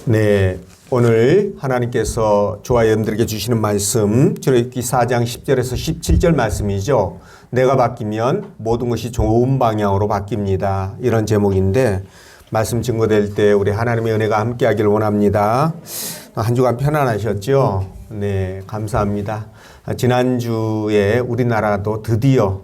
네, 오늘 하나님께서 저와 여러분들에게 주시는 말씀 출애굽기 4장 10절에서 17절 말씀이죠. 내가 바뀌면 모든 것이 좋은 방향으로 바뀝니다. 이런 제목인데 말씀 증거될 때 우리 하나님의 은혜가 함께하기를 원합니다. 한 주간 편안하셨죠? 네, 감사합니다. 지난주에 우리나라도 드디어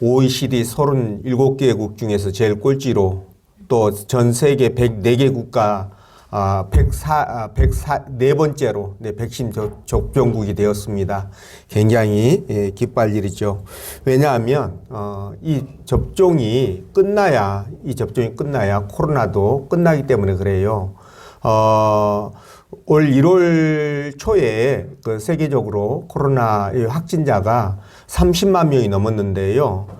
OECD 37개국 중에서 제일 꼴찌로 또 전 세계 104개 국가 104번째로 백신 접종국이 되었습니다. 굉장히 기뻐할 일이죠. 왜냐하면 이 접종이 끝나야 코로나도 끝나기 때문에 그래요. 올 1월 초에 그 세계적으로 코로나 확진자가 30만 명이 넘었는데요.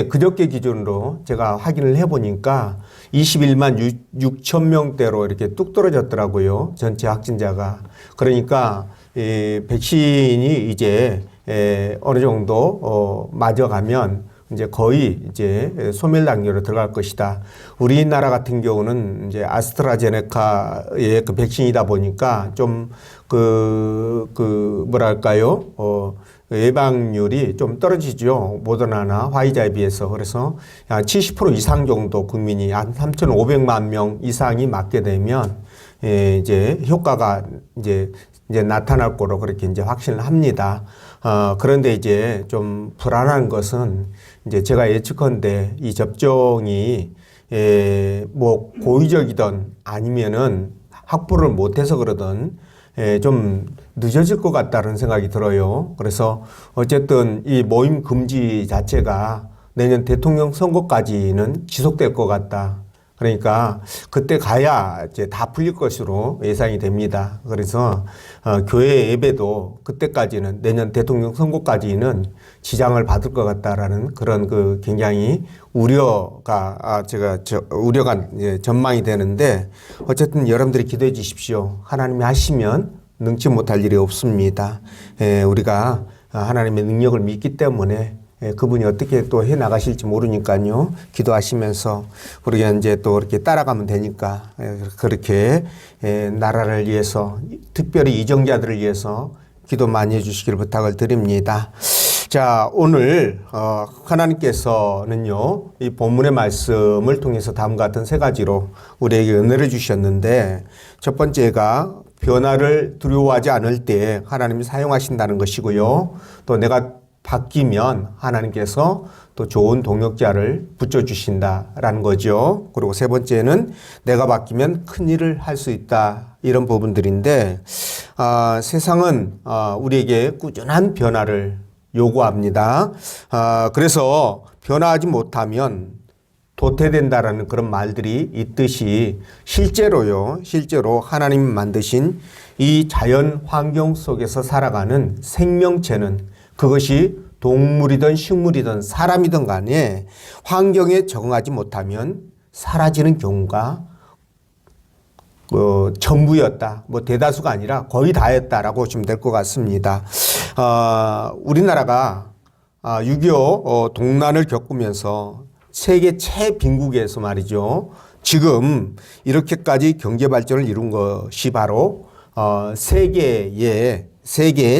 그저께 기준으로 제가 확인을 해보니까 21만 6천 명대로 이렇게 뚝 떨어졌더라고요. 전체 확진자가. 그러니까 백신이 이제 어느 정도 맞아가면 이제 거의 이제 소멸 단계로 들어갈 것이다. 우리나라 같은 경우는 이제 아스트라제네카의 그 백신이다 보니까 좀 예방률이 좀 떨어지죠. 모더나나 화이자에 비해서. 그래서 한 70% 이상 정도 국민이 한 3,500만 명 이상이 맞게 되면 이제 효과가 이제 나타날 거로 그렇게 이제 확신을 합니다. 그런데 이제 좀 불안한 것은 이제 제가 예측컨대 이 접종이 뭐 고의적이든 아니면은 확보를 못해서 그러든 좀 늦어질 것 같다는 생각이 들어요. 그래서 어쨌든 이 모임 금지 자체가 내년 대통령 선거까지는 지속될 것 같다. 그러니까 그때 가야 이제 다 풀릴 것으로 예상이 됩니다. 그래서 교회 예배도 그때까지는 내년 대통령 선거까지는 지장을 받을 것 같다라는 그런 그 굉장히 우려가 이제 전망이 되는데 어쨌든 여러분들이 기도해 주십시오. 하나님이 하시면 능치 못할 일이 없습니다. 우리가 하나님의 능력을 믿기 때문에 그분이 어떻게 또 해 나가실지 모르니까요. 기도하시면서 우리가 이제 또 이렇게 따라가면 되니까 그렇게 나라를 위해서 특별히 이정자들을 위해서 기도 많이 해주시기를 부탁을 드립니다. 자, 오늘 하나님께서는요 이 본문의 말씀을 통해서 다음과 같은 세 가지로 우리에게 은혜를 주셨는데 첫 번째가 변화를 두려워하지 않을 때 하나님이 사용하신다는 것이고요. 또 내가 바뀌면 하나님께서 또 좋은 동역자를 붙여주신다라는 거죠. 그리고 세 번째는 내가 바뀌면 큰 일을 할 수 있다. 이런 부분들인데 세상은 우리에게 꾸준한 변화를 요구합니다. 그래서 변화하지 못하면 도태된다라는 그런 말들이 있듯이 실제로 하나님 만드신 이 자연 환경 속에서 살아가는 생명체는 그것이 동물이든 식물이든 사람이든 간에 환경에 적응하지 못하면 사라지는 경우가 전부였다. 뭐 대다수가 아니라 거의 다였다라고 보시면 될 것 같습니다. 우리나라가 6.25 동란을 겪으면서 세계 최빈국에서 말이죠. 지금 이렇게까지 경제 발전을 이룬 것이 바로 세계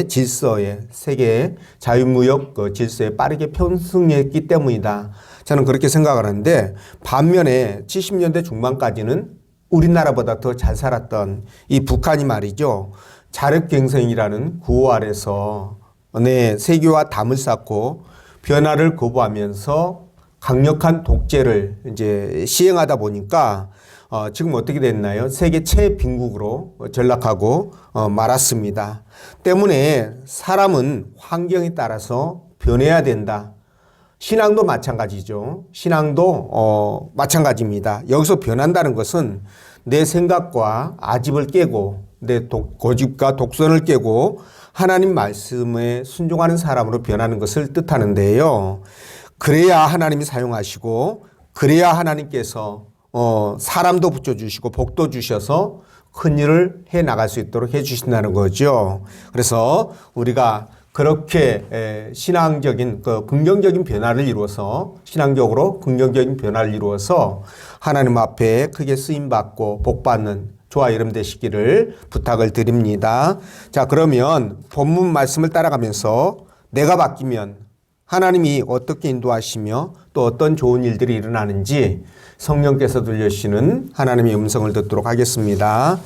질서에, 세계 자유무역 질서에 빠르게 편승했기 때문이다. 저는 그렇게 생각을 하는데 반면에 70년대 중반까지는 우리나라보다 더 잘 살았던 이 북한이 말이죠. 자력갱생이라는 구호 아래서 세계와 담을 쌓고 변화를 거부하면서 강력한 독재를 이제 시행하다 보니까 지금 어떻게 됐나요? 세계 최빈국으로 전락하고 말았습니다. 때문에 사람은 환경에 따라서 변해야 된다. 신앙도 마찬가지죠. 신앙도 마찬가지입니다. 여기서 변한다는 것은 내 생각과 아집을 깨고 내 고집과 독선을 깨고 하나님 말씀에 순종하는 사람으로 변하는 것을 뜻하는데요. 그래야 하나님이 사용하시고 그래야 하나님께서 사람도 붙여주시고 복도 주셔서 큰 일을 해 나갈 수 있도록 해 주신다는 거죠. 그래서 우리가 그렇게 신앙적인 그 긍정적인 변화를 이루어서 신앙적으로 긍정적인 변화를 이루어서 하나님 앞에 크게 쓰임 받고 복 받는 저와 여러분 되시기를 부탁을 드립니다. 자, 그러면 본문 말씀을 따라가면서 내가 바뀌면 하나님이 어떻게 인도하시며 또 어떤 좋은 일들이 일어나는지 성령께서 들려주시는 하나님의 음성을 듣도록 하겠습니다.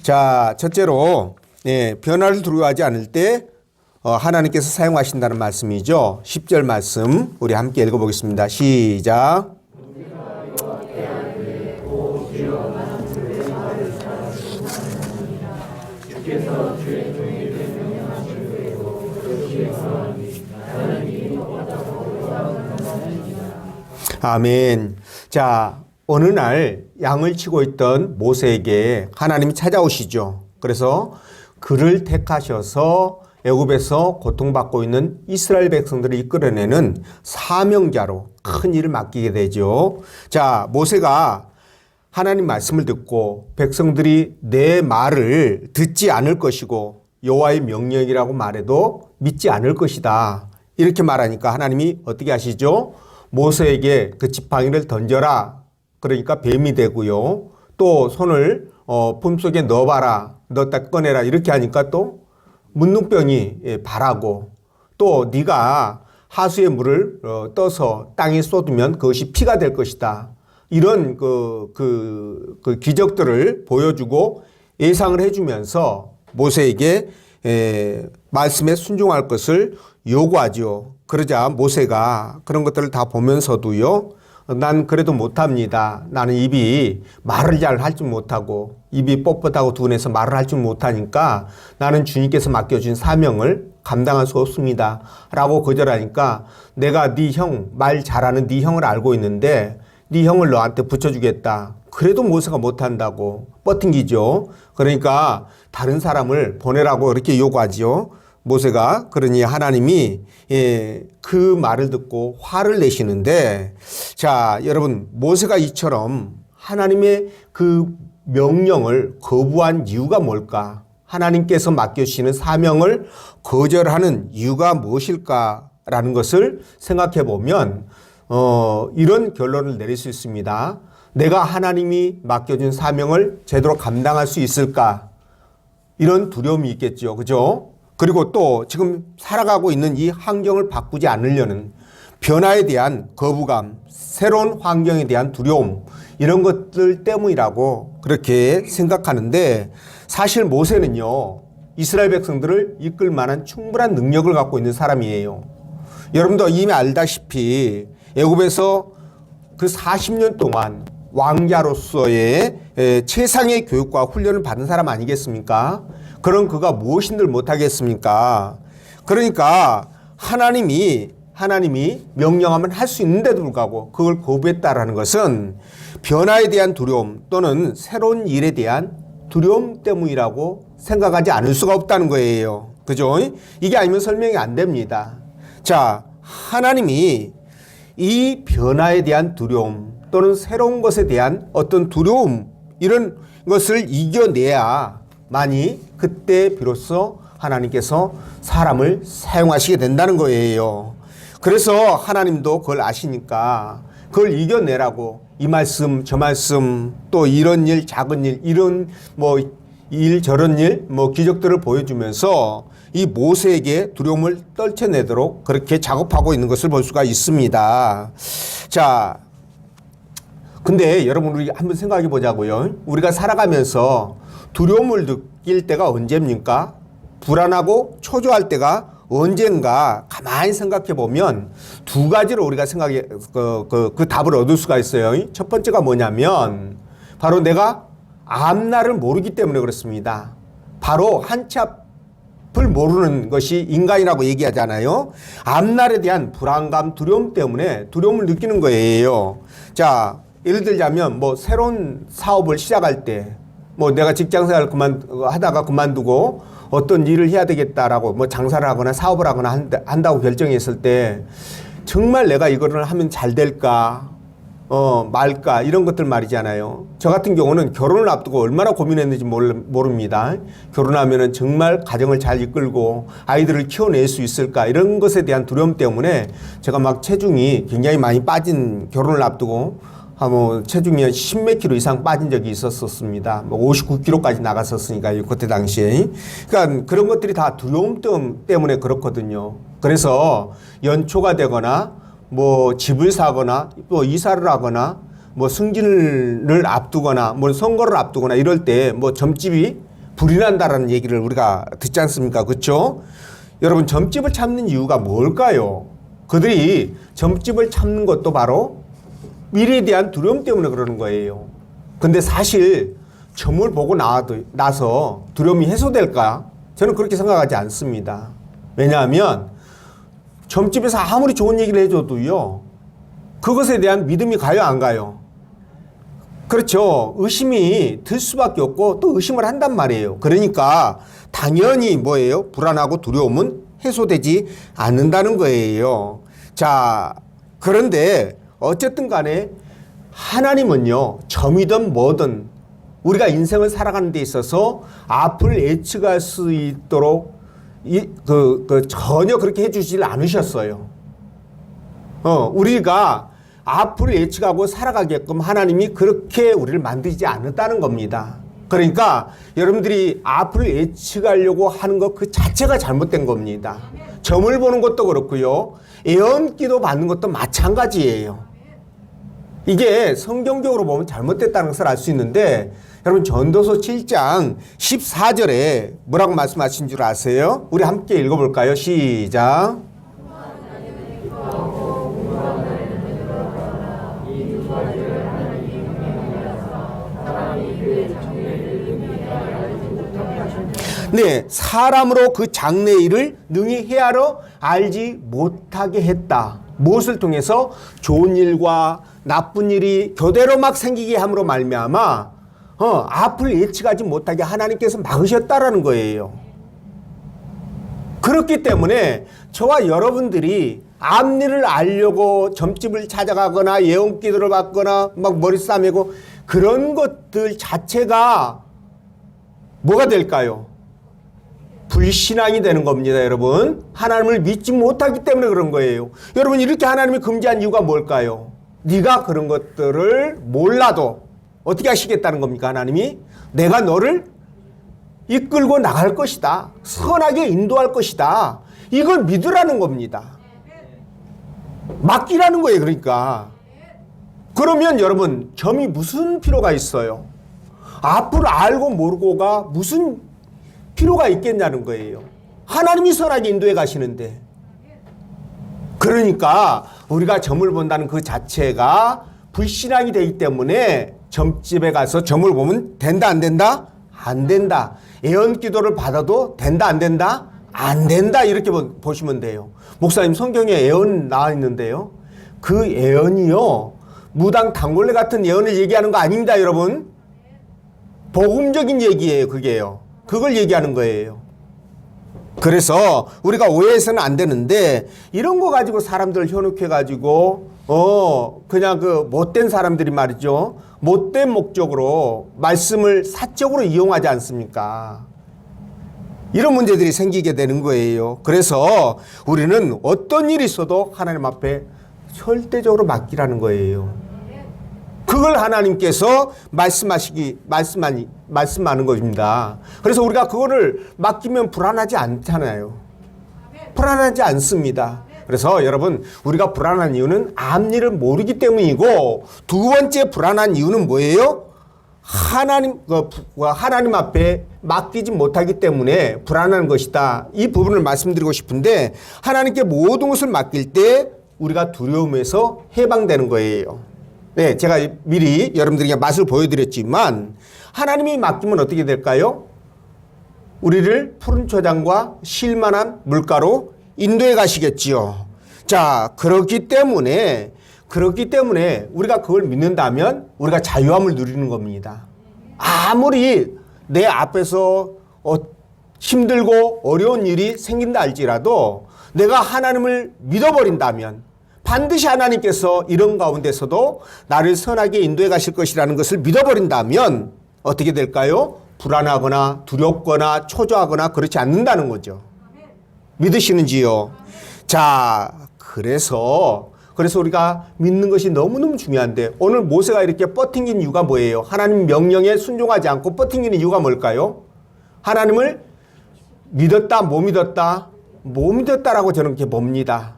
자, 첫째로 변화를 두려워하지 않을 때 하나님께서 사용하신다는 말씀이죠. 10절 말씀 우리 함께 읽어보겠습니다. 시작. 아멘. 자, 어느 날 양을 치고 있던 모세에게 하나님이 찾아오시죠. 그래서 그를 택하셔서 애굽에서 고통받고 있는 이스라엘 백성들을 이끌어내는 사명자로 큰 일을 맡기게 되죠. 자, 모세가 하나님 말씀을 듣고 백성들이 내 말을 듣지 않을 것이고 여호와의 명령이라고 말해도 믿지 않을 것이다. 이렇게 말하니까 하나님이 어떻게 하시죠? 모세에게 그 지팡이를 던져라. 그러니까 뱀이 되고요. 또 손을 품속에 넣어봐라. 넣었다 꺼내라. 이렇게 하니까 또 문둥병이 발하고 또 네가 하수의 물을 떠서 땅에 쏟으면 그것이 피가 될 것이다. 이런 그 기적들을 보여주고 예상을 해주면서 모세에게 말씀에 순종할 것을 요구하죠. 그러자 모세가 그런 것들을 다 보면서도요, 난 그래도 못합니다. 나는 입이 말을 잘 할 줄 못하고 입이 뻣뻣하고 둔해서 말을 할 줄 못하니까 나는 주님께서 맡겨준 사명을 감당할 수 없습니다. 라고 거절하니까 내가 네 형, 말 잘하는 네 형을 알고 있는데 네 형을 너한테 붙여주겠다. 그래도 모세가 못한다고 뻗팅기죠. 그러니까 다른 사람을 보내라고 이렇게 요구하죠. 모세가. 그러니 하나님이 그 말을 듣고 화를 내시는데, 자, 여러분, 모세가 이처럼 하나님의 그 명령을 거부한 이유가 뭘까? 하나님께서 맡겨주시는 사명을 거절하는 이유가 무엇일까라는 것을 생각해 보면 이런 결론을 내릴 수 있습니다. 내가 하나님이 맡겨준 사명을 제대로 감당할 수 있을까? 이런 두려움이 있겠죠. 그죠? 그리고 또 지금 살아가고 있는 이 환경을 바꾸지 않으려는 변화에 대한 거부감, 새로운 환경에 대한 두려움, 이런 것들 때문이라고 그렇게 생각하는데, 사실 모세는요, 이스라엘 백성들을 이끌 만한 충분한 능력을 갖고 있는 사람이에요. 여러분도 이미 알다시피 애굽에서 그 40년 동안 왕자로서의 최상의 교육과 훈련을 받은 사람 아니겠습니까? 그런 그가 무엇인들 못하겠습니까? 그러니까 하나님이 명령하면 할 수 있는데도 불구하고 그걸 거부했다라는 것은 변화에 대한 두려움 또는 새로운 일에 대한 두려움 때문이라고 생각하지 않을 수가 없다는 거예요. 그죠? 이게 아니면 설명이 안 됩니다. 자, 하나님이 이 변화에 대한 두려움 또는 새로운 것에 대한 어떤 두려움, 이런 것을 이겨내야만이 그때 비로소 하나님께서 사람을 사용하시게 된다는 거예요. 그래서 하나님도 그걸 아시니까 그걸 이겨내라고 이 말씀 저 말씀 또 이런 일 작은 일 이런 일 저런 일 기적들을 보여주면서 이 모세에게 두려움을 떨쳐내도록 그렇게 작업하고 있는 것을 볼 수가 있습니다. 자, 근데 여러분 우리 한번 생각해 보자고요. 우리가 살아가면서 두려움을 느낄 때가 언제입니까? 불안하고 초조할 때가 언젠가 가만히 생각해 보면 두 가지로 우리가 그 답을 얻을 수가 있어요. 첫 번째가 뭐냐면 바로 내가 앞날을 모르기 때문에 그렇습니다. 바로 한치 앞을 모르는 것이 인간이라고 얘기하잖아요. 앞날에 대한 불안감, 두려움 때문에 두려움을 느끼는 거예요. 자, 예를 들자면 새로운 사업을 시작할 때 내가 직장생활을 하다가 그만두고 어떤 일을 해야 되겠다라고 장사를 하거나 사업을 하거나 한다고 결정했을 때 정말 내가 이거를 하면 잘 될까? 말까 이런 것들 말이잖아요. 저 같은 경우는 결혼을 앞두고 얼마나 고민했는지 모릅니다. 결혼하면은 정말 가정을 잘 이끌고 아이들을 키워낼 수 있을까 이런 것에 대한 두려움 때문에 제가 막 체중이 굉장히 많이 빠진 결혼을 앞두고 체중이 10몇 킬로 이상 빠진 적이 있었습니다. 59kg까지 나갔었으니까요. 그때 당시에. 그러니까 그런 것들이 다 두려움 때문에 그렇거든요. 그래서 연초가 되거나 집을 사거나 또 이사를 하거나 승진을 앞두거나 선거를 앞두거나 이럴 때 점집이 불이 난다라는 얘기를 우리가 듣지 않습니까? 그렇죠? 여러분 점집을 찾는 이유가 뭘까요? 그들이 점집을 찾는 것도 바로 미래에 대한 두려움 때문에 그러는 거예요. 근데 사실 점을 보고 나서 두려움이 해소될까? 저는 그렇게 생각하지 않습니다. 왜냐하면 점집에서 아무리 좋은 얘기를 해줘도요, 그것에 대한 믿음이 가요, 안 가요? 그렇죠. 의심이 들 수밖에 없고 또 의심을 한단 말이에요. 그러니까 당연히 불안하고 두려움은 해소되지 않는다는 거예요. 자, 그런데 어쨌든 간에 하나님은요, 점이든 뭐든 우리가 인생을 살아가는 데 있어서 앞을 예측할 수 있도록 전혀 그렇게 해주질 않으셨어요. 우리가 앞을 예측하고 살아가게끔 하나님이 그렇게 우리를 만들지 않았다는 겁니다. 그러니까 여러분들이 앞을 예측하려고 하는 것 그 자체가 잘못된 겁니다. 점을 보는 것도 그렇고요. 예언기도 받는 것도 마찬가지예요. 이게 성경적으로 보면 잘못됐다는 것을 알 수 있는데 여러분 전도서 7장 14절에 뭐라고 말씀하신 줄 아세요? 우리 함께 읽어볼까요? 시작. 네, 사람으로 그 장래일을 능히 헤아려 알지 못하게 했다. 무엇을 통해서? 좋은 일과 나쁜 일이 교대로 막 생기게 함으로 말미암아 앞을 예측하지 못하게 하나님께서 막으셨다라는 거예요. 그렇기 때문에 저와 여러분들이 앞일을 알려고 점집을 찾아가거나 예언기도를 받거나 막 머리 싸매고 그런 것들 자체가 뭐가 될까요? 불신앙이 되는 겁니다, 여러분. 하나님을 믿지 못하기 때문에 그런 거예요. 여러분, 이렇게 하나님이 금지한 이유가 뭘까요? 네가 그런 것들을 몰라도 어떻게 하시겠다는 겁니까, 하나님이? 내가 너를 이끌고 나갈 것이다. 선하게 인도할 것이다. 이걸 믿으라는 겁니다. 맡기라는 거예요, 그러니까. 그러면 여러분, 점이 무슨 필요가 있어요? 앞을 알고 모르고가 무슨 필요가 있겠냐는 거예요. 하나님이 선하게 인도해 가시는데. 그러니까 우리가 점을 본다는 그 자체가 불신앙이 되기 때문에 점집에 가서 점을 보면 된다 안 된다? 안 된다. 예언기도를 받아도 된다 안 된다? 안 된다. 이렇게 보시면 돼요. 목사님 성경에 예언 나와 있는데요. 그 예언이요. 무당 당골레 같은 예언을 얘기하는 거 아닙니다, 여러분. 복음적인 얘기예요, 그게요. 그걸 얘기하는 거예요. 그래서 우리가 오해해서는 안 되는데 이런 거 가지고 사람들 현혹해 가지고 그냥 그 못된 사람들이 말이죠. 못된 목적으로 말씀을 사적으로 이용하지 않습니까? 이런 문제들이 생기게 되는 거예요. 그래서 우리는 어떤 일이 있어도 하나님 앞에 절대적으로 맡기라는 거예요. 그걸 하나님께서 말씀하는 것입니다. 그래서 우리가 그거를 맡기면 불안하지 않잖아요. 불안하지 않습니다. 그래서 여러분, 우리가 불안한 이유는 앞일을 모르기 때문이고, 두 번째 불안한 이유는 뭐예요? 하나님 앞에 맡기지 못하기 때문에 불안한 것이다. 이 부분을 말씀드리고 싶은데, 하나님께 모든 것을 맡길 때 우리가 두려움에서 해방되는 거예요. 네, 제가 미리 여러분들에게 맛을 보여드렸지만 하나님이 맡기면 어떻게 될까요? 우리를 푸른 초장과 쉴만한 물가로 인도해 가시겠지요. 자, 그렇기 때문에 우리가 그걸 믿는다면 우리가 자유함을 누리는 겁니다. 아무리 내 앞에서 힘들고 어려운 일이 생긴다 할지라도 내가 하나님을 믿어버린다면, 반드시 하나님께서 이런 가운데서도 나를 선하게 인도해 가실 것이라는 것을 믿어버린다면 어떻게 될까요? 불안하거나 두렵거나 초조하거나 그렇지 않는다는 거죠. 믿으시는지요? 자, 그래서 우리가 믿는 것이 너무너무 중요한데 오늘 모세가 이렇게 버팅긴 이유가 뭐예요? 하나님 명령에 순종하지 않고 버팅기는 이유가 뭘까요? 하나님을 믿었다, 못 믿었다? 못 믿었다라고 저는 이렇게 봅니다.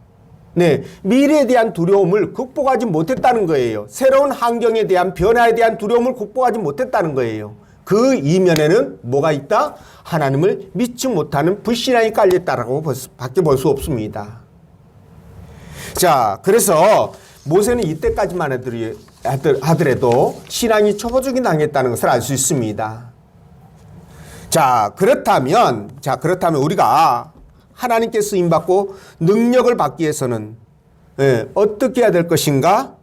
네, 미래에 대한 두려움을 극복하지 못했다는 거예요. 새로운 환경에 대한 변화에 대한 두려움을 극복하지 못했다는 거예요. 그 이면에는 뭐가 있다? 하나님을 믿지 못하는 불신앙이 깔렸다라고 밖에 볼 수 없습니다. 자, 그래서 모세는 이때까지만 하더라도 신앙이 초보적이 당했다는 것을 알 수 있습니다. 자, 그렇다면 우리가 하나님께 쓰임받고 능력을 받기 위해서는 어떻게 해야 될 것인가?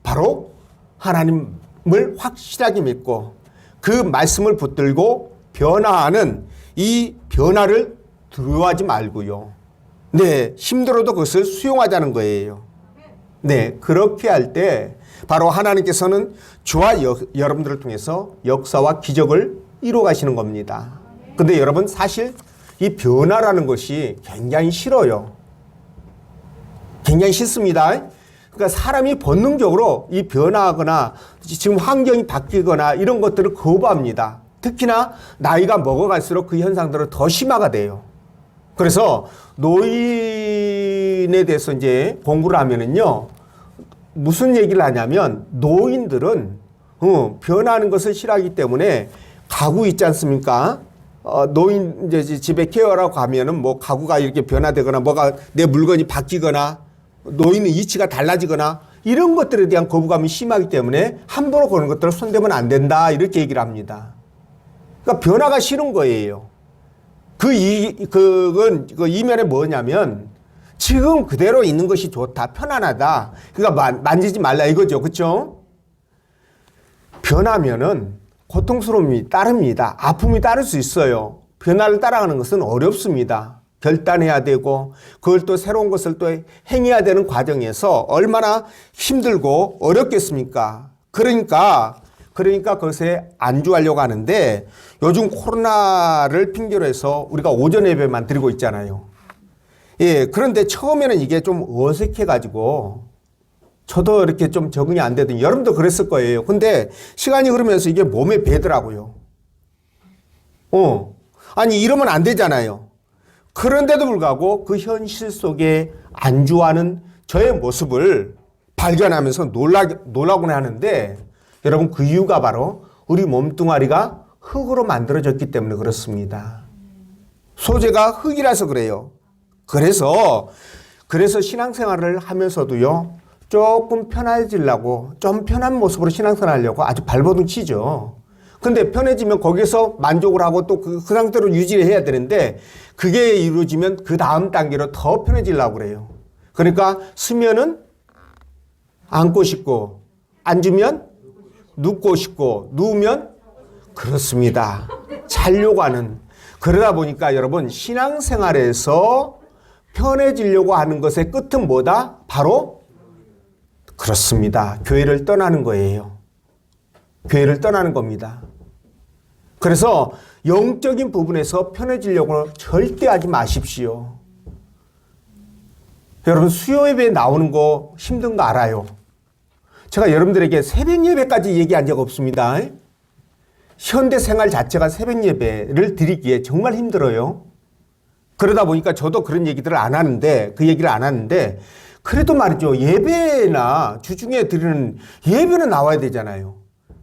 바로 하나님을 확실하게 믿고 그 말씀을 붙들고 변화하는 이 변화를 두려워하지 말고요. 네, 힘들어도 그것을 수용하자는 거예요. 네, 그렇게 할 때 바로 하나님께서는 저와 여러분들을 통해서 역사와 기적을 이루어 가시는 겁니다. 근데 여러분 사실 이 변화라는 것이 굉장히 싫어요. 굉장히 싫습니다. 그러니까 사람이 본능적으로 이 변화하거나 지금 환경이 바뀌거나 이런 것들을 거부합니다. 특히나 나이가 먹어갈수록 그 현상들은 더 심화가 돼요. 그래서 노인에 대해서 이제 공부를 하면은요, 무슨 얘기를 하냐면 노인들은 변화하는 것을 싫어하기 때문에 가구 있지 않습니까? 노인 이제 집에 케어라고 가면은 뭐 가구가 이렇게 변화되거나 뭐가 내 물건이 바뀌거나 노인의 이치가 달라지거나 이런 것들에 대한 거부감이 심하기 때문에 함부로 그런 것들을 손대면 안 된다 이렇게 얘기를 합니다. 그러니까 변화가 싫은 거예요. 그 이면에 뭐냐면 지금 그대로 있는 것이 좋다, 편안하다. 그러니까 만지지 말라 이거죠, 그렇죠? 변하면은 고통스러움이 따릅니다. 아픔이 따를 수 있어요. 변화를 따라가는 것은 어렵습니다. 결단해야 되고 그걸 또 새로운 것을 또 행해야 되는 과정에서 얼마나 힘들고 어렵겠습니까? 그러니까 그것에 안주하려고 하는데 요즘 코로나를 핑계로 해서 우리가 오전 예배만 드리고 있잖아요. 예, 그런데 처음에는 이게 좀 어색해가지고 저도 이렇게 좀 적응이 안 되더니 여러분도 그랬을 거예요. 근데 시간이 흐르면서 이게 몸에 배더라고요. 아니 이러면 안 되잖아요. 그런데도 불구하고 그 현실 속에 안주하는 저의 모습을 발견하면서 놀라곤 하는데 여러분 그 이유가 바로 우리 몸뚱아리가 흙으로 만들어졌기 때문에 그렇습니다. 소재가 흙이라서 그래요. 그래서 신앙생활을 하면서도요. 조금 편해지려고 좀 편한 모습으로 신앙생활 하려고 아주 발버둥 치죠. 근데 편해지면 거기서 만족을 하고 또 그 상태로 유지를 해야 되는데 그게 이루어지면 그 다음 단계로 더 편해지려고 그래요. 그러니까 쓰면은 앉고 싶고 앉으면 눕고 싶고 누우면 그렇습니다. 자려고 하는. 그러다 보니까 여러분 신앙생활에서 편해지려고 하는 것의 끝은 뭐다? 바로 그렇습니다. 교회를 떠나는 거예요. 교회를 떠나는 겁니다. 그래서 영적인 부분에서 편해지려고 절대 하지 마십시오. 여러분 수요 예배에 나오는 거 힘든 거 알아요. 제가 여러분들에게 새벽 예배까지 얘기한 적 없습니다. 현대 생활 자체가 새벽 예배를 드리기에 정말 힘들어요. 그러다 보니까 저도 그런 얘기들을 안 하는데 그래도 말이죠. 예배나 주중에 드리는 예배는 나와야 되잖아요.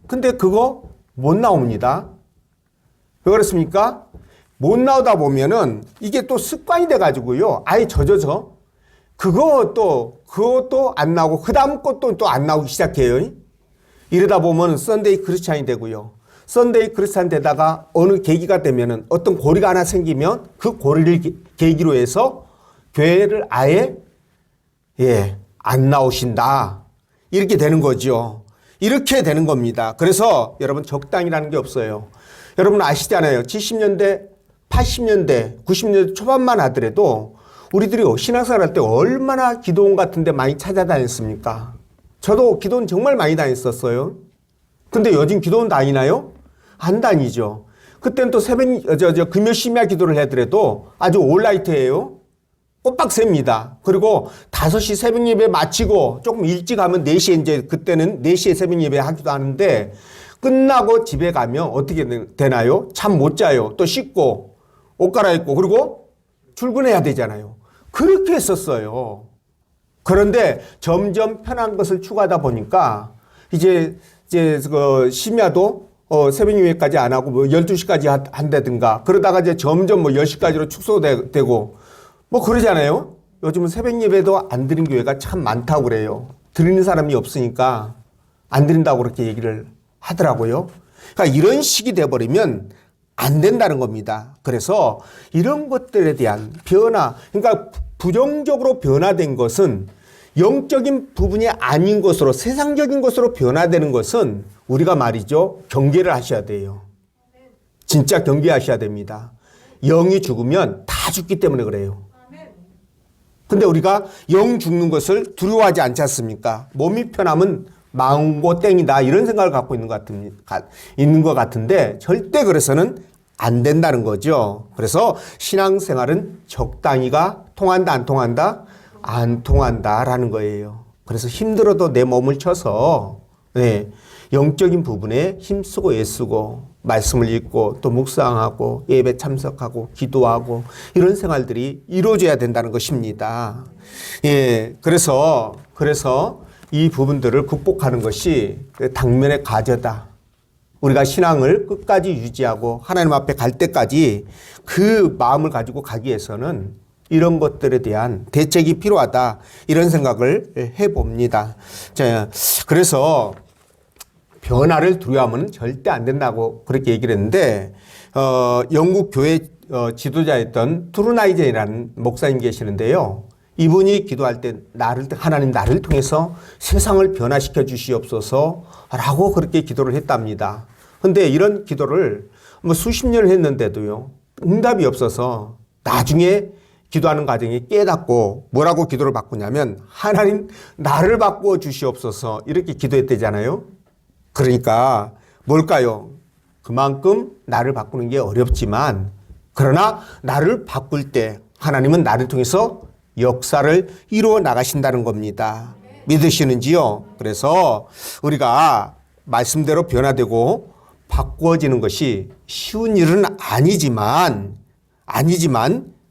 근데 그거 못 나옵니다. 왜 그렇습니까? 못 나오다 보면은 이게 또 습관이 돼가지고요. 아예 젖어서 그것도 안 나오고 그 다음 것도 또 안 나오기 시작해요. 이러다 보면 썬데이 크리스찬이 되고요. 썬데이 크리스찬 되다가 어느 계기가 되면은 어떤 고리가 하나 생기면 그 고리를 계기로 해서 교회를 아예 안 나오신다. 이렇게 되는 거죠. 이렇게 되는 겁니다. 그래서 여러분 적당이라는 게 없어요. 여러분 아시잖아요. 70년대, 80년대, 90년대 초반만 하더라도 우리들이 신앙생활 할 때 얼마나 기도원 같은 데 많이 찾아다녔습니까? 저도 기도원 정말 많이 다녔었어요. 근데 요즘 기도원 다니나요? 안 다니죠. 그때는 또 금요 심야 기도를 하더라도 아주 올라이트예요. 꼬박 셉니다. 그리고 5시 새벽 예배 마치고 조금 일찍 하면 4시에 이제 그때는 4시에 새벽 예배 하기도 하는데 끝나고 집에 가면 어떻게 되나요? 잠 못 자요. 또 씻고 옷 갈아입고 그리고 출근해야 되잖아요. 그렇게 했었어요. 그런데 점점 편한 것을 추구하다 보니까 이제 그 심야도 새벽 예배까지 안 하고 뭐 12시까지 한다든가 그러다가 이제 점점 뭐 10시까지로 축소되고 뭐 그러잖아요. 요즘은 새벽 예배도 안 드리는 교회가 참 많다고 그래요. 드리는 사람이 없으니까 안 드린다고 그렇게 얘기를 하더라고요. 그러니까 이런 식이 돼버리면 안 된다는 겁니다. 그래서 이런 것들에 대한 변화, 그러니까 부정적으로 변화된 것은 영적인 부분이 아닌 것으로 세상적인 것으로 변화되는 것은 우리가 말이죠. 경계를 하셔야 돼요. 진짜 경계하셔야 됩니다. 영이 죽으면 다 죽기 때문에 그래요. 근데 우리가 영 죽는 것을 두려워하지 않지 않습니까? 몸이 편하면 망고 땡이다 이런 생각을 갖고 있는 것 같은데 절대 그래서는 안 된다는 거죠. 그래서 신앙생활은 적당히가 통한다 안 통한다? 안 통한다라는 거예요. 그래서 힘들어도 내 몸을 쳐서 영적인 부분에 힘쓰고 애쓰고 말씀을 읽고 또 묵상하고 예배 참석하고 기도하고 이런 생활들이 이루어져야 된다는 것입니다. 그래서 이 부분들을 극복하는 것이 당면의 과제다. 우리가 신앙을 끝까지 유지하고 하나님 앞에 갈 때까지 그 마음을 가지고 가기 위해서는 이런 것들에 대한 대책이 필요하다. 이런 생각을 해봅니다. 자, 그래서 변화를 두려워하면 절대 안 된다고 그렇게 얘기를 했는데 영국 교회 지도자였던 트루나이젠이라는 목사님 계시는데요. 이분이 기도할 때 하나님 나를 통해서 세상을 변화시켜 주시옵소서라고 그렇게 기도를 했답니다. 근데 이런 기도를 뭐 수십 년을 했는데도요. 응답이 없어서 나중에 기도하는 과정에 깨닫고 뭐라고 기도를 바꾸냐면 하나님 나를 바꾸어 주시옵소서 이렇게 기도했대잖아요. 그러니까 뭘까요? 그만큼 나를 바꾸는 게 어렵지만 그러나 나를 바꿀 때 하나님은 나를 통해서 역사를 이루어 나가신다는 겁니다. 믿으시는지요? 그래서 우리가 말씀대로 변화되고 바꾸어지는 것이 쉬운 일은 아니지만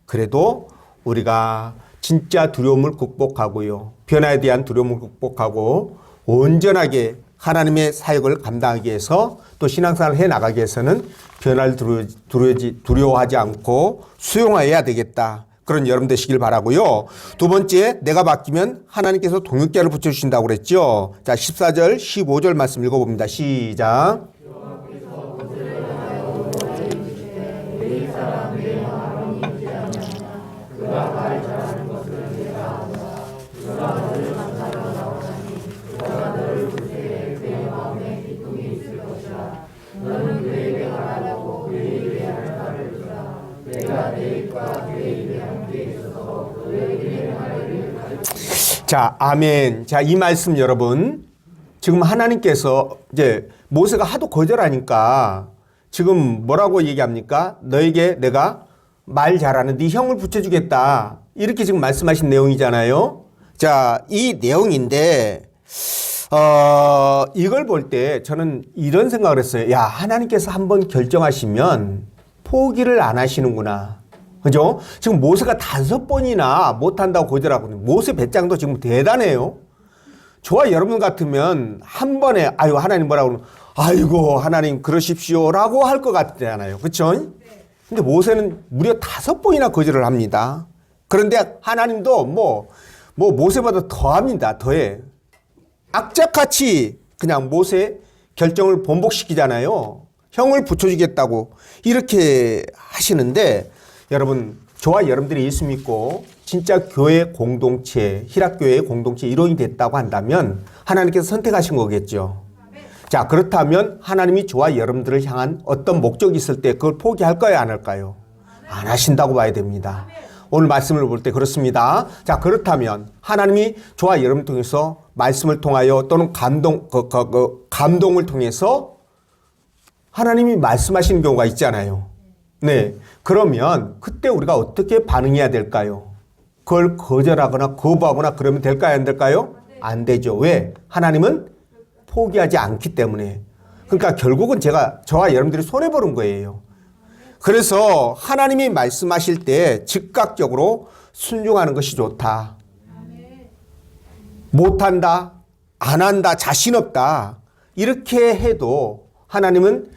그래도 우리가 진짜 두려움을 극복하고요. 변화에 대한 두려움을 극복하고 온전하게 하나님의 사역을 감당하기 위해서 또 신앙생활을 해나가기 위해서는 변화를 두려워하지 않고 수용해야 되겠다. 그런 여러분 되시길 바라고요. 두 번째, 내가 바뀌면 하나님께서 동역자를 붙여주신다고 그랬죠. 자, 14절, 15절 말씀 읽어봅니다. 시작. 자, 아멘. 자, 이 말씀 여러분. 지금 하나님께서 이제 모세가 하도 거절하니까 지금 뭐라고 얘기합니까? 너에게 내가 말 잘하는 네 형을 붙여주겠다. 이렇게 지금 말씀하신 내용이잖아요. 자, 이 내용인데, 이걸 볼 때 저는 이런 생각을 했어요. 야, 하나님께서 한번 결정하시면 포기를 안 하시는구나. 그죠? 지금 모세가 5번이나 못한다고 거절하고 모세 배짱도 지금 대단해요. 저와 여러분 같으면 한 번에 아유 하나님 뭐라고 그러면 아이고 하나님 그러십시오 라고 할 것 같잖아요. 그렇죠? 근데 모세는 무려 5번이나 거절을 합니다. 그런데 하나님도 뭐 모세보다 더합니다. 더해. 악착같이 그냥 모세 결정을 번복시키잖아요. 형을 붙여주겠다고 이렇게 하시는데 여러분, 저와 여러분들이 예수 믿고 진짜 교회 공동체, 희락교회의 공동체 일원이 됐다고 한다면 하나님께서 선택하신 거겠죠. 자, 그렇다면 하나님이 저와 여러분들을 향한 어떤 목적이 있을 때 그걸 포기할까요? 안 할까요? 안 하신다고 봐야 됩니다. 오늘 말씀을 볼 때 그렇습니다. 자, 그렇다면 하나님이 저와 여러분을 통해서 말씀을 통하여 또는 감동을 통해서 하나님이 말씀하시는 경우가 있잖아요. 네. 그러면 그때 우리가 어떻게 반응해야 될까요? 그걸 거절하거나 거부하거나 그러면 될까요? 안 될까요? 안 되죠. 왜? 하나님은 포기하지 않기 때문에. 그러니까 결국은 저와 여러분들이 손해보는 거예요. 그래서 하나님이 말씀하실 때 즉각적으로 순종하는 것이 좋다. 못한다, 안 한다, 자신 없다. 이렇게 해도 하나님은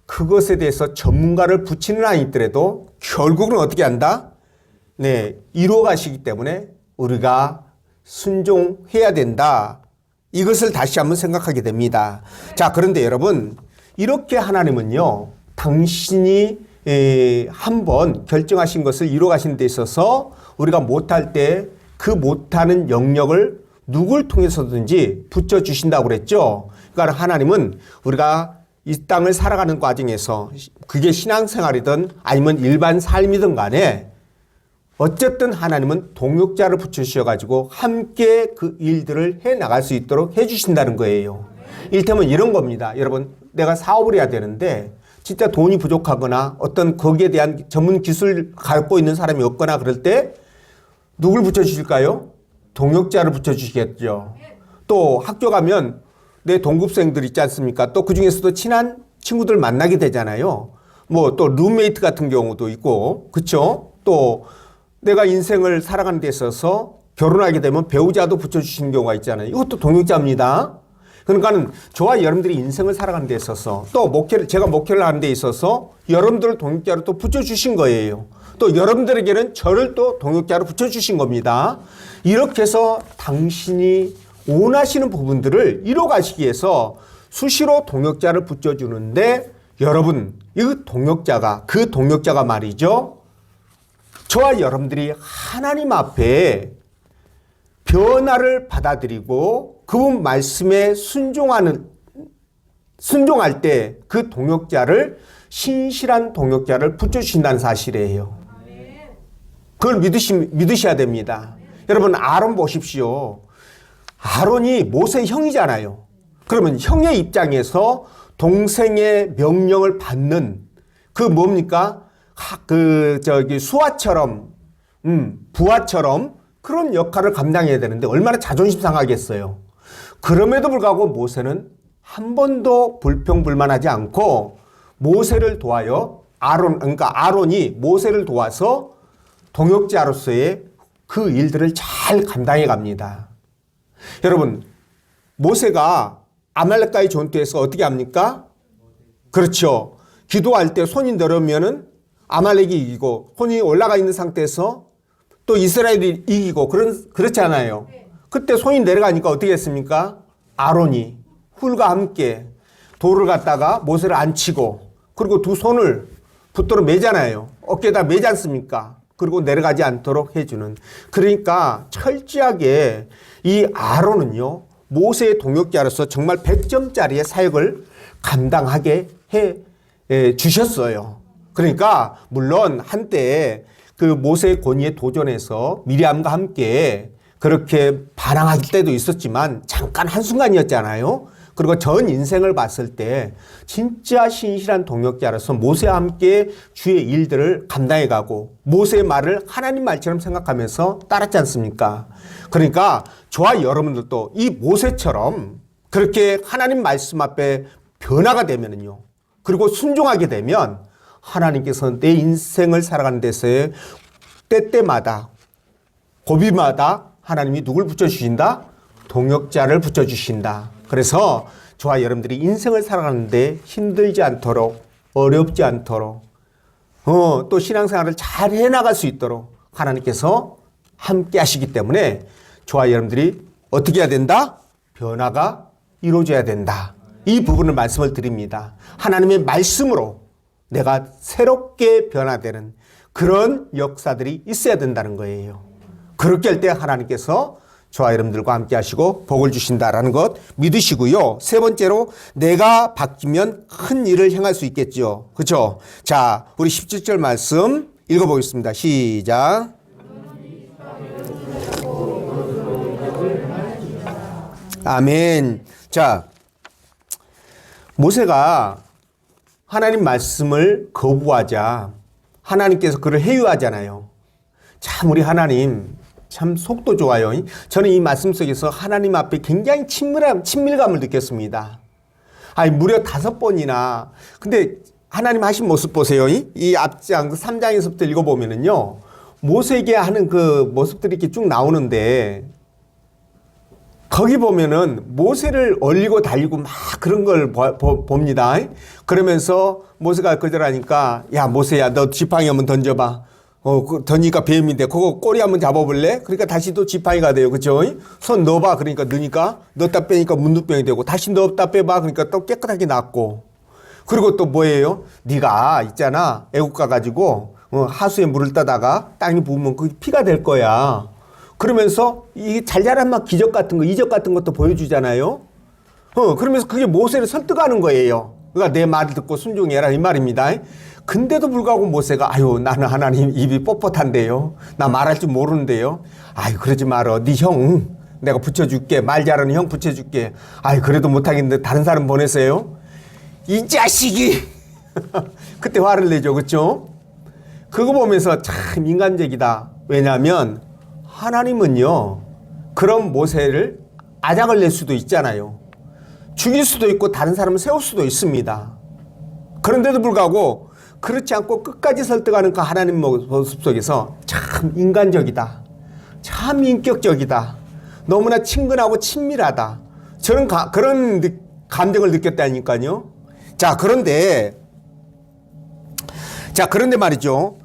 그것에 대해서 전문가를 붙이는 아니더라도 결국은 어떻게 한다? 네, 이루어 가시기 때문에 우리가 순종해야 된다. 이것을 다시 한번 생각하게 됩니다. 자, 그런데 여러분, 이렇게 하나님은요, 당신이 한번 결정하신 것을 이루어 가시는 데 있어서 우리가 못할 때 그 못하는 영역을 누굴 통해서든지 붙여주신다고 그랬죠. 그러니까 하나님은 우리가 이 땅을 살아가는 과정에서 그게 신앙생활이든 아니면 일반 삶이든 간에 어쨌든 하나님은 동역자를 붙여주셔가지고 함께 그 일들을 해나갈 수 있도록 해주신다는 거예요. 이를테면 이런 겁니다. 여러분, 내가 사업을 해야 되는데 진짜 돈이 부족하거나 어떤 거기에 대한 전문 기술을 갖고 있는 사람이 없거나 그럴 때 누굴 붙여주실까요? 동역자를 붙여주시겠죠. 또 학교 가면 내 동급생들 있지 않습니까? 또 그중에서도 친한 친구들 만나게 되잖아요. 뭐 또 룸메이트 같은 경우도 있고, 그렇죠? 또 내가 인생을 살아가는 데 있어서 결혼하게 되면 배우자도 붙여주시는 경우가 있잖아요. 이것도 동역자입니다. 그러니까는 저와 여러분들이 인생을 살아가는 데 있어서 또 제가 목회를 하는 데 있어서 여러분들을 동역자로 또 붙여주신 거예요. 또 여러분들에게는 저를 또 동역자로 붙여주신 겁니다. 이렇게 해서 당신이 원하시는 부분들을 이뤄 가시기 위해서 수시로 동역자를 붙여주는데 여러분, 그 동역자가 말이죠. 저와 여러분들이 하나님 앞에 변화를 받아들이고 그분 말씀에 순종할 때 그 동역자를 신실한 동역자를 붙여주신다는 사실이에요. 그걸 믿으셔야 됩니다. 여러분, 아론 보십시오. 아론이 모세의 형이잖아요. 그러면 형의 입장에서 동생의 명령을 받는 그 뭡니까? 수아처럼, 부하처럼 그런 역할을 감당해야 되는데 얼마나 자존심 상하겠어요. 그럼에도 불구하고 모세는 한 번도 불평불만하지 않고 모세를 도와요. 아론이 모세를 도와서 동역자로서의 그 일들을 잘 감당해 갑니다. 여러분, 모세가 아말렉과의 전투에서 어떻게 합니까? 그렇죠. 기도할 때 손이 내려오면은 아말렉이 이기고 손이 올라가 있는 상태에서 또 이스라엘이 이기고 그렇잖아요. 그때 손이 내려가니까 어떻게 했습니까? 아론이 훌과 함께 돌을 갖다가 모세를 앉히고 그리고 두 손을 붙들어 매잖아요. 어깨에다 매지 않습니까? 그리고 내려가지 않도록 해주는. 그러니까 철저하게 이 아론은요, 모세의 동역자로서 정말 100점짜리의 사역을 감당하게 해 주셨어요. 그러니까 물론 한때 그 모세의 권위에 도전해서 미리암과 함께 그렇게 반항할 때도 있었지만 잠깐 한순간이었잖아요. 그리고 전 인생을 봤을 때 진짜 신실한 동역자로서 모세와 함께 주의 일들을 감당해가고 모세의 말을 하나님 말처럼 생각하면서 따랐지 않습니까? 그러니까 저와 여러분들도 이 모세처럼 그렇게 하나님 말씀 앞에 변화가 되면은요, 그리고 순종하게 되면 하나님께서 내 인생을 살아가는 데서의 때때마다 고비마다 하나님이 누굴 붙여주신다? 동역자를 붙여주신다. 그래서 저와 여러분들이 인생을 살아가는데 힘들지 않도록, 어렵지 않도록, 또 신앙생활을 잘 해나갈 수 있도록 하나님께서 함께 하시기 때문에 저와 여러분들이 어떻게 해야 된다? 변화가 이루어져야 된다. 이 부분을 말씀을 드립니다. 하나님의 말씀으로 내가 새롭게 변화되는 그런 역사들이 있어야 된다는 거예요. 그렇게 할 때 하나님께서 저와 여러분들과 함께 하시고 복을 주신다라는 것 믿으시고요. 세 번째로 내가 바뀌면 큰 일을 행할 수 있겠죠. 그렇죠? 자, 우리 17절 말씀 읽어보겠습니다. 시작. 아멘. 자, 모세가 하나님 말씀을 거부하자 하나님께서 그를 해유하잖아요. 참 우리 하나님 참 속도 좋아요. 저는 이 말씀 속에서 하나님 앞에 굉장히 친밀감을 느꼈습니다. 아니 무려 5번이나. 근데 하나님 하신 모습 보세요. 이 앞장 3장에서부터 읽어보면은요, 모세에게 하는 그 모습들이 이렇게 쭉 나오는데, 거기 보면은 모세를 얼리고 달리고 막 그런 걸 봅니다. 그러면서 모세가 거절하니까, 야 모세야 너 지팡이 한번 던져봐. 던지니까 뱀인데 그거 꼬리 한번 잡아볼래? 그러니까 다시 또 지팡이가 돼요. 그쵸? 손 넣어봐. 그러니까 넣으니까 넣었다 빼니까 문둥병이 되고, 다시 넣었다 빼봐. 그러니까 또 깨끗하게 낫고. 그리고 또 뭐예요? 네가 있잖아, 애국 가가지고 하수에 물을 떠다가 땅이 부으면 그게 피가 될 거야. 그러면서 이 잘 자란 막 기적 같은 거, 이적 같은 것도 보여주잖아요. 그러면서 그게 모세를 설득하는 거예요. 그러니까 내 말을 듣고 순종해라 이 말입니다. 근데도 불구하고 모세가 아유 나는 하나님 입이 뻣뻣한데요. 나 말할 줄 모르는데요. 아유 그러지 말어. 네 형 내가 붙여줄게. 말 잘하는 형 붙여줄게. 아유 그래도 못하겠는데 다른 사람 보내세요. 이 자식이 그때 화를 내죠. 그렇죠? 그거 보면서 참 인간적이다. 왜냐하면 하나님은요 그런 모세를 아작을 낼 수도 있잖아요. 죽일 수도 있고 다른 사람을 세울 수도 있습니다. 그런데도 불구하고 그렇지 않고 끝까지 설득하는 그 하나님 모습 속에서 참 인간적이다. 참 인격적이다. 너무나 친근하고 친밀하다. 저는 그런 감정을 느꼈다니까요. 자, 그런데 말이죠.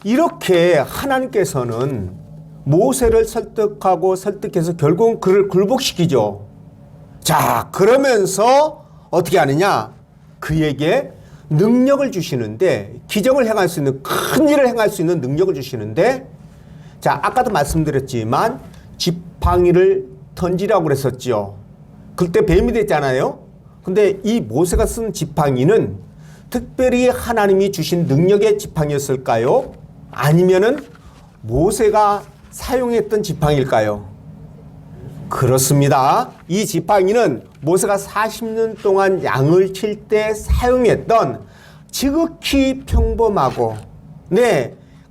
이렇게 하나님께서는 모세를 설득해서 결국은 그를 굴복시키죠. 자, 그러면서 어떻게 하느냐? 그에게 능력을 주시는데, 기적을 행할 수 있는, 큰 일을 행할 수 있는 능력을 주시는데, 자, 아까도 말씀드렸지만 지팡이를 던지라고 그랬었죠. 그때 뱀이 됐잖아요. 근데 이 모세가 쓴 지팡이는 특별히 하나님이 주신 능력의 지팡이였을까요? 아니면은 모세가 사용했던 지팡이일까요? 그렇습니다. 이 지팡이는 모세가 40년 동안 양을 칠 때 사용했던 지극히 평범하고,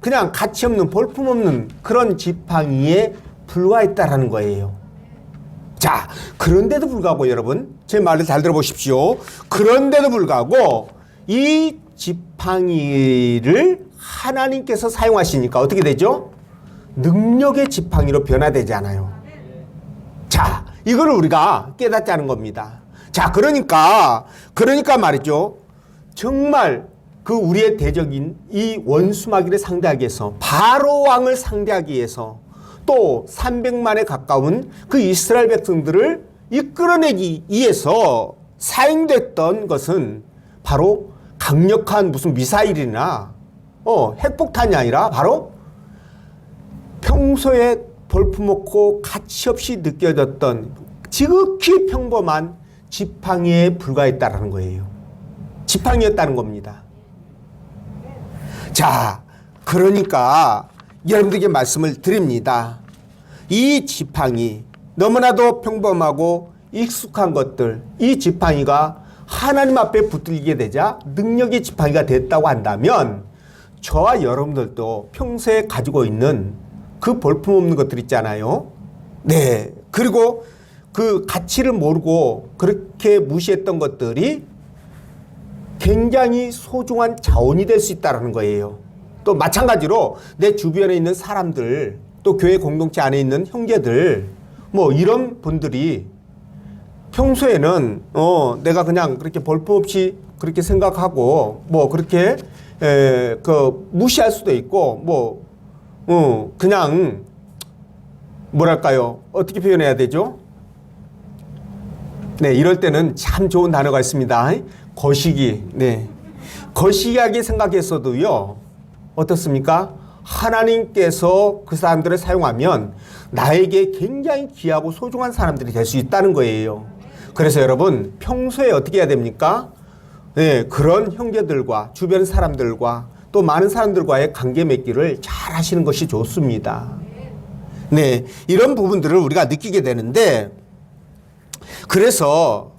그냥 가치 없는, 볼품 없는 그런 지팡이에 불과했다라는 거예요. 자, 그런데도 불구하고 여러분, 제 말을 잘 들어보십시오. 그런데도 불구하고 이 지팡이를 하나님께서 사용하시니까 어떻게 되죠? 능력의 지팡이로 변화되지 않아요. 자, 이걸 우리가 깨닫자는 겁니다. 자, 그러니까 말이죠. 정말 그 우리의 대적인 이 원수마귀를 상대하기 위해서, 바로 왕을 상대하기 위해서, 또 300만에 가까운 그 이스라엘 백성들을 이끌어내기 위해서 사용됐던 것은 바로 강력한 무슨 미사일이나 핵폭탄이 아니라 바로 평소에 볼품없고 가치없이 느껴졌던 지극히 평범한 지팡이에 불과했다라는 거예요. 지팡이였다는 겁니다. 자, 그러니까 여러분들에게 말씀을 드립니다. 이 지팡이, 너무나도 평범하고 익숙한 것들, 이 지팡이가 하나님 앞에 붙들리게 되자 능력의 지팡이가 됐다고 한다면, 저와 여러분들도 평소에 가지고 있는 그 볼품없는 것들 있잖아요. 그리고 그 가치를 모르고 그렇게 무시했던 것들이 굉장히 소중한 자원이 될 수 있다는 거예요. 또 마찬가지로 내 주변에 있는 사람들, 또 교회 공동체 안에 있는 형제들, 뭐 이런 분들이 평소에는 내가 그냥 그렇게 볼품없이 그렇게 생각하고 뭐 그렇게 무시할 수도 있고, 그냥 뭐랄까요, 어떻게 표현해야 되죠? 이럴 때는 참 좋은 단어가 있습니다. 거시기. 거시기하게 생각했어도요, 어떻습니까? 하나님께서 그 사람들을 사용하면 나에게 굉장히 귀하고 소중한 사람들이 될 수 있다는 거예요. 그래서 여러분, 평소에 어떻게 해야 됩니까? 그런 형제들과 주변 사람들과 또 많은 사람들과의 관계 맺기를 잘 하시는 것이 좋습니다. 이런 부분들을 우리가 느끼게 되는데, 그래서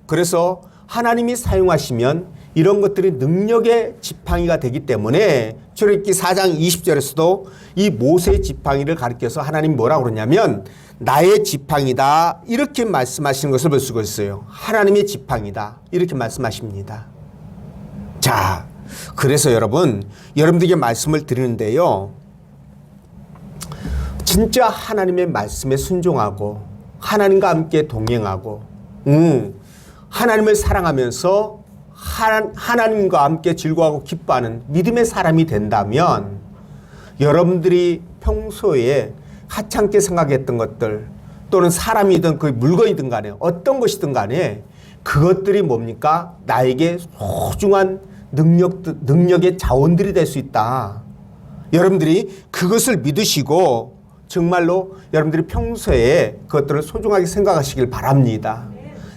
하나님이 사용하시면 이런 것들이 능력의 지팡이가 되기 때문에 출애굽기 4장 20절에서도 이 모세의 지팡이를 가리켜서 하나님 뭐라고 그러냐면 나의 지팡이다 이렇게 말씀하시는 것을 볼 수가 있어요. 하나님의 지팡이다 이렇게 말씀하십니다. 자, 그래서 여러분들에게 말씀을 드리는데요. 진짜 하나님의 말씀에 순종하고 하나님과 함께 동행하고 하나님을 사랑하면서 하나님과 함께 즐거워하고 기뻐하는 믿음의 사람이 된다면 여러분들이 평소에 하찮게 생각했던 것들 또는 사람이든 그 물건이든 간에 어떤 것이든 간에 그것들이 뭡니까? 나에게 소중한 능력의 자원들이 될 수 있다. 여러분들이 그것을 믿으시고 정말로 여러분들이 평소에 그것들을 소중하게 생각하시길 바랍니다.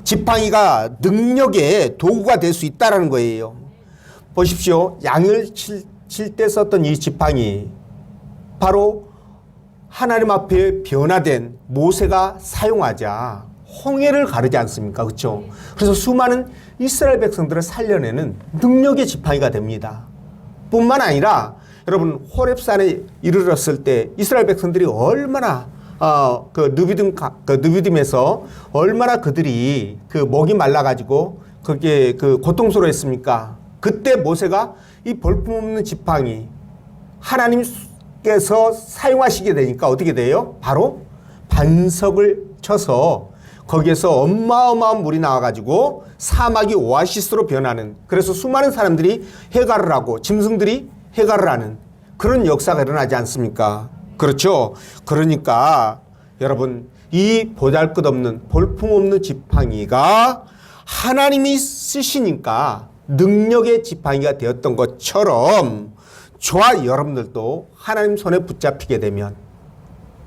지팡이가 능력의 도구가 될 수 있다는 거예요. 보십시오. 양을 칠 때 썼던 이 지팡이 바로 하나님 앞에 변화된 모세가 사용하자 홍해를 가르지 않습니까? 그렇죠? 그래서 수많은 이스라엘 백성들을 살려내는 능력의 지팡이가 됩니다. 뿐만 아니라 여러분 호렙산에 이르렀을 때 이스라엘 백성들이 얼마나 느비딤에서 얼마나 그들이 그 목이 말라가지고 그게 그 고통스러워했습니까? 그때 모세가 이 볼품없는 지팡이 하나님께서 사용하시게 되니까 어떻게 돼요? 바로 반석을 쳐서 거기에서 어마어마한 물이 나와가지고 사막이 오아시스로 변하는, 그래서 수많은 사람들이 해갈을 하고 짐승들이 해갈을 하는 그런 역사가 일어나지 않습니까? 그렇죠. 그러니까 여러분 이 보잘것없는 볼품없는 지팡이가 하나님이 쓰시니까 능력의 지팡이가 되었던 것처럼 저와 여러분들도 하나님 손에 붙잡히게 되면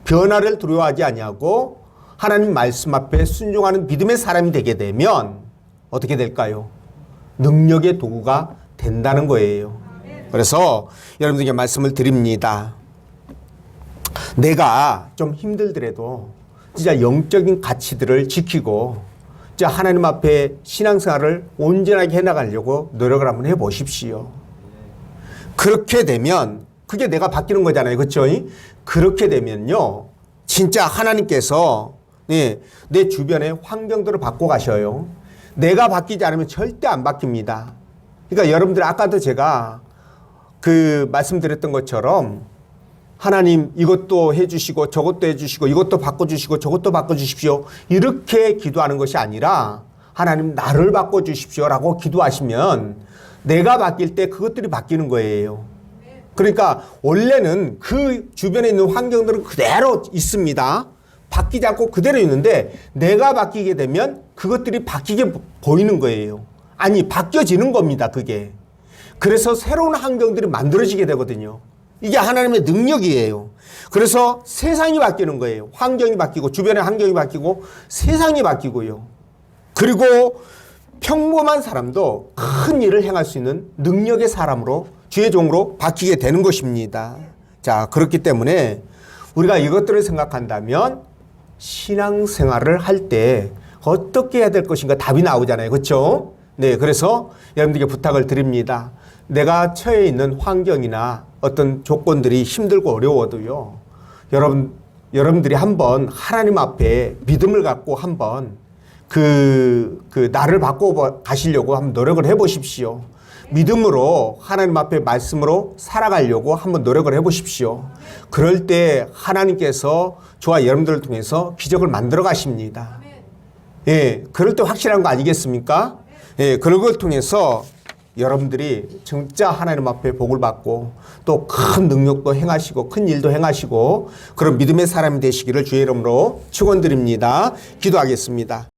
변화를 두려워하지 아니하고 하나님 말씀 앞에 순종하는 믿음의 사람이 되게 되면 어떻게 될까요? 능력의 도구가 된다는 거예요. 그래서 여러분들에게 말씀을 드립니다. 내가 좀 힘들더라도 진짜 영적인 가치들을 지키고 진짜 하나님 앞에 신앙생활을 온전하게 해나가려고 노력을 한번 해보십시오. 그렇게 되면 그게 내가 바뀌는 거잖아요. 그렇죠? 그렇게 되면요 진짜 하나님께서 내 주변의 환경들을 바꿔 가셔요. 내가 바뀌지 않으면 절대 안 바뀝니다. 그러니까 여러분들 아까도 제가 그 말씀드렸던 것처럼 하나님 이것도 해주시고 저것도 해주시고 이것도 바꿔주시고 저것도 바꿔주십시오 이렇게 기도하는 것이 아니라 하나님 나를 바꿔주십시오 라고 기도하시면 내가 바뀔 때 그것들이 바뀌는 거예요. 그러니까 원래는 그 주변에 있는 환경들은 그대로 있습니다. 바뀌지 않고 그대로 있는데 내가 바뀌게 되면 그것들이 바뀌게 보이는 거예요. 아니 바뀌어지는 겁니다. 그게. 그래서 새로운 환경들이 만들어지게 되거든요. 이게 하나님의 능력이에요. 그래서 세상이 바뀌는 거예요. 환경이 바뀌고 주변의 환경이 바뀌고 세상이 바뀌고요. 그리고 평범한 사람도 큰 일을 행할 수 있는 능력의 사람으로 주의 종으로 바뀌게 되는 것입니다. 자, 그렇기 때문에 우리가 이것들을 생각한다면 신앙생활을 할 때 어떻게 해야 될 것인가 답이 나오잖아요. 그렇죠? 네, 그래서 여러분들께 부탁을 드립니다. 내가 처해 있는 환경이나 어떤 조건들이 힘들고 어려워도요. 여러분들이 한번 하나님 앞에 믿음을 갖고 한번 나를 바꿔 가시려고 한번 노력을 해 보십시오. 믿음으로 하나님 앞에 말씀으로 살아가려고 한번 노력을 해 보십시오. 그럴 때 하나님께서 저와 여러분들을 통해서 기적을 만들어 가십니다. 예, 그럴 때 확실한 거 아니겠습니까? 예, 그런 걸 통해서 여러분들이 진짜 하나님 앞에 복을 받고 또 큰 능력도 행하시고 큰 일도 행하시고 그런 믿음의 사람이 되시기를 주의 이름으로 축원드립니다. 기도하겠습니다.